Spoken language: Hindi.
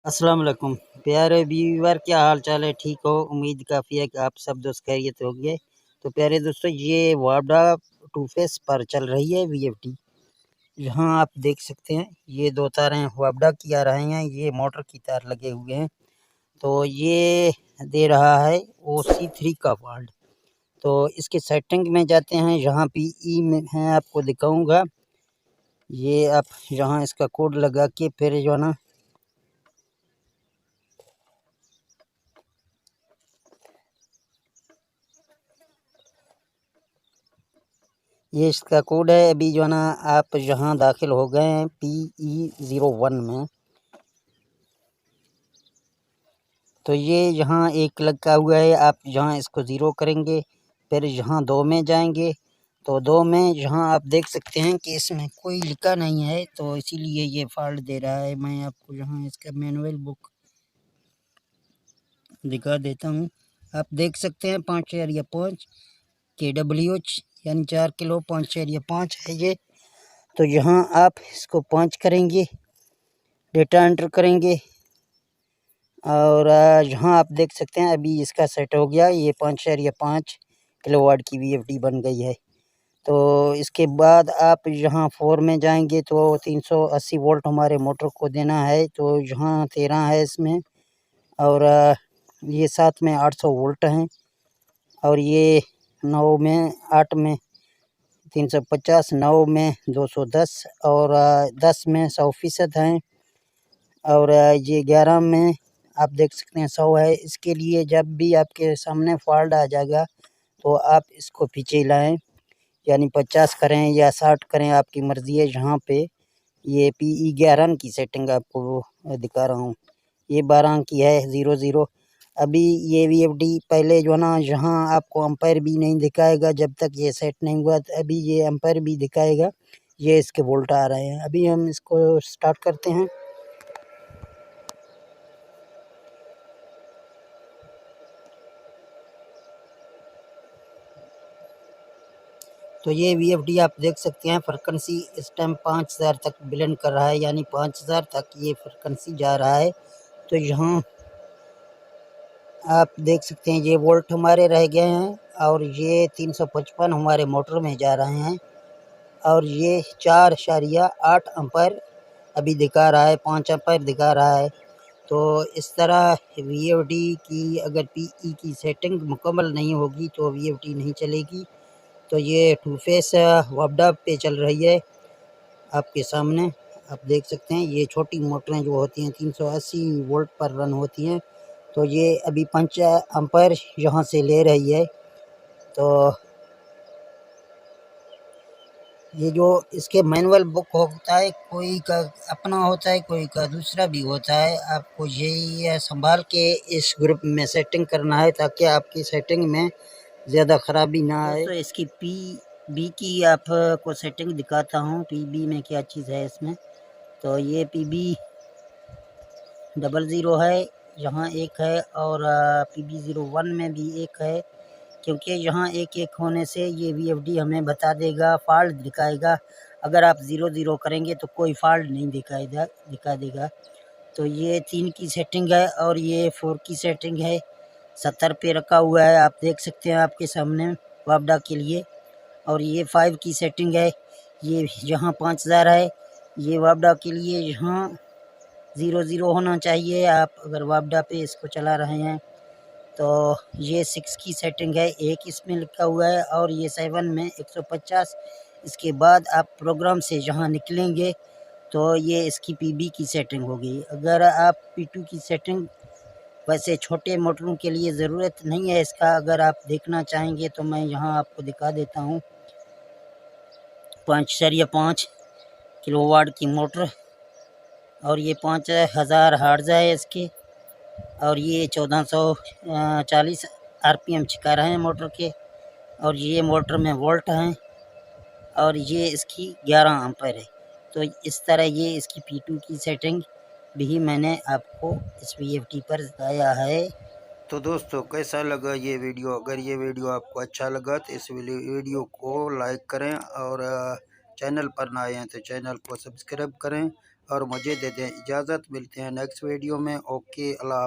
अस्सलाम वालेकुम प्यारे व्यूअर, क्या हाल चाल है? ठीक हो? उम्मीद काफ़ी है कि आप सब दोस्त खैरियत होंगे। तो प्यारे दोस्तों, ये वाडा टू फेस पर चल रही है वीएफटी। यहाँ आप देख सकते हैं ये दो तारें वाडा की आ रहे हैं, ये मोटर की तार लगे हुए हैं। तो ये दे रहा है OC3 का फॉल्ट। तो इसके सेटिंग में जाते हैं, यहाँ PE में है, आपको दिखाऊंगा। ये आप यहाँ इसका कोड लगा के फिर जो है ना, ये इसका कोड है। अभी जो है ना, आप यहाँ दाखिल हो गए हैं PE01 में। तो ये यहाँ एक लगा हुआ है, आप यहाँ इसको ज़ीरो करेंगे, फिर यहाँ 2 में जाएंगे। तो 2 में यहाँ आप देख सकते हैं कि इसमें कोई लिखा नहीं है, तो इसीलिए ये फॉल्ट दे रहा है। मैं आपको यहाँ इसका मैनुअल बुक दिखा देता हूँ। आप देख सकते हैं 5/5 KWH यानी 4 किलो 5/5 है ये। तो यहाँ आप इसको 5 करेंगे, डेटा एंटर करेंगे, और यहाँ आप देख सकते हैं अभी इसका सेट हो गया। ये 5/5 किलोवाट की वीएफडी बन गई है। तो इसके बाद आप यहाँ 4 में जाएंगे तो 380 वोल्ट हमारे मोटर को देना है। तो यहाँ 13 है इसमें, और ये 7 में 800 वोल्ट हैं, और ये 9 में 8 में 350, 9 में 210, और 10 में 100% हैं, और ये 11 में आप देख सकते हैं 100 है। इसके लिए जब भी आपके सामने फॉल्ट आ जाएगा तो आप इसको पीछे लाएं, यानी 50 करें या 60 करें, आपकी मर्ज़ी है। यहाँ पे ये PE11 की सेटिंग आपको दिखा रहा हूँ। ये 12 की है 00। अभी ये VFD पहले जो है ना, यहाँ आपको एम्पायर भी नहीं दिखाएगा जब तक ये सेट नहीं हुआ। अभी ये एम्पायर भी दिखाएगा। ये इसके वोल्ट आ रहे हैं। अभी हम इसको स्टार्ट करते हैं। तो ये VFD आप देख सकते हैं, फ्रिक्वेंसी इस टाइम 5000 तक ब्लेंड कर रहा है, यानी 5000 तक ये फ्रिक्वेंसी जा रहा है। तो यहाँ आप देख सकते हैं ये वोल्ट हमारे रह गए हैं, और ये 355 हमारे मोटर में जा रहे हैं, और ये 4.8 एम्पायर अभी दिखा रहा है, 5 एम्पायर दिखा रहा है। तो इस तरह VFD की अगर PE की सेटिंग मुकम्मल नहीं होगी तो VFD नहीं चलेगी। तो ये टू फेस वाडा पे चल रही है आपके सामने। आप देख सकते हैं ये छोटी मोटरें जो होती हैं 380 वोल्ट पर रन होती हैं। तो ये अभी 5 एम्पायर यहाँ से ले रही है। तो ये जो इसके मैनुअल बुक होता है, कोई का अपना होता है, कोई का दूसरा भी होता है। आपको यही संभाल के इस ग्रुप में सेटिंग करना है ताकि आपकी सेटिंग में ज़्यादा ख़राबी ना आए। तो इसकी PB की आपको सेटिंग दिखाता हूँ, PB में क्या चीज़ है इसमें। तो ये PB00 है, यहाँ एक है, और PB01 में भी एक है। क्योंकि यहाँ एक एक होने से ये VFD हमें बता देगा, फॉल्ट दिखाएगा। अगर आप 00 करेंगे तो कोई फॉल्ट नहीं दिखा देगा। तो ये 3 की सेटिंग है, और ये 4 की सेटिंग है। 70 पे रखा हुआ है, आप देख सकते हैं आपके सामने वापडा के लिए। और ये 5 की सेटिंग है, ये यहाँ 5000 है। ये वापडा के लिए यहाँ 00 होना चाहिए, आप अगर वापडा पे इसको चला रहे हैं। तो ये 6 की सेटिंग है, एक इसमें लिखा हुआ है, और ये 7 में 150। इसके बाद आप प्रोग्राम से जहाँ निकलेंगे तो ये इसकी PB की सेटिंग होगी। अगर आप P2 की सेटिंग, वैसे छोटे मोटरों के लिए ज़रूरत नहीं है इसका, अगर आप देखना चाहेंगे तो मैं यहाँ आपको दिखा देता हूँ। 5/5 किलोवाट की मोटर, और ये 5000 हर्ट्ज़ है इसके, और ये 1440 RPM छिका रहे हैं मोटर के, और ये मोटर में वोल्ट हैं, और ये इसकी 11 एम्पीयर है। तो इस तरह ये इसकी P2 की सेटिंग भी मैंने आपको इस VFD पर बताया है। तो दोस्तों, कैसा लगा ये वीडियो? अगर ये वीडियो आपको अच्छा लगा तो इस वीडियो को लाइक करें, और चैनल पर ना आए हैं तो चैनल को सब्सक्राइब करें, और मुझे दे दें इजाज़त। मिलते हैं नेक्स्ट वीडियो में। ओके, अल्लाह।